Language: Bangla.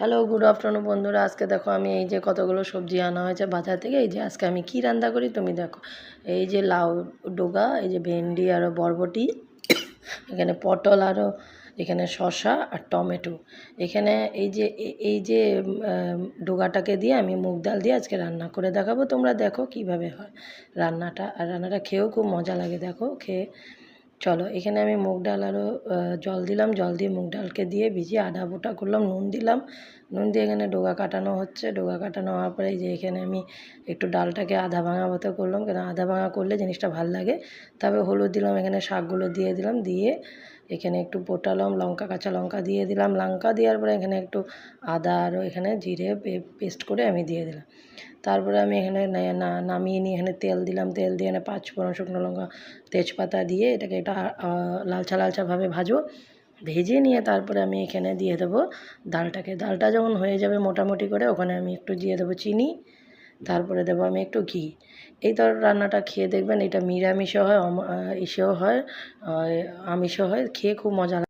হ্যালো, গুড আফটারনুন বন্ধুরা। আজকে দেখো আমি এই যে কতগুলো সবজি আনা হয়েছে বাজার থেকে। এই যে আজকে আমি কি রান্না করি তুমি দেখো। এই যে লাউ ডোগা, এই যে ভেন্ডি আরও বরবটি, এখানে পটল আরও, এখানে শসা আর টমেটো। এখানে এই যে ডোগাটাকে দিয়ে আমি মুগ ডাল দিয়ে আজকে রান্না করে দেখাবো। তোমরা দেখো কিভাবে হয় রান্নাটা। আর রান্নাটা খেয়েও খুব মজা লাগে, দেখো খেয়ে। চলো, এখানে আমি মুগ ডাল আরও জল দিলাম, জল দিয়ে মুগ ডালকে দিয়ে ভিজিয়ে আধা ফুটা করলাম, নুন দিলাম। নুন দিয়ে এখানে ডোগা কাটানো হচ্ছে। ডোগা কাটানো হওয়ার পরে এই যে এখানে আমি একটু ডালটাকে আধা ভাঙা মতো করলাম, কেন আধা ভাঙা করলে জিনিসটা ভাল লাগে। তবে হলুদ দিলাম, এখানে শাকগুলো দিয়ে দিলাম, দিয়ে এখানে একটু পোটালাম, লঙ্কা কাঁচা লঙ্কা দিয়ে দিলাম। লঙ্কা দেওয়ার পরে এখানে একটু আদা আরও এখানে জিরে পেস্ট করে আমি দিয়ে দিলাম। তারপরে আমি এখানে নামিয়ে নিয়ে এখানে তেল দিলাম, তেল দিয়ে এখানে পাঁচফোড়ন, শুকনো লঙ্কা, তেজপাতা দিয়ে এটাকে এটা লালচা লালচাভাবে ভাজবো। ভেজে নিয়ে তারপরে আমি এখানে দিয়ে দেবো ডালটাকে। ডালটা যখন হয়ে যাবে মোটামুটি করে, ওখানে আমি একটু দিয়ে দেবো চিনি, তারপরে দেবো আমি একটু ঘি। এই রান্নাটা খেয়ে দেখবেন, এটা নিরামিষও হয়, ইসেও হয়, আমিষও হয়, খেয়ে খুব মজা লাগে।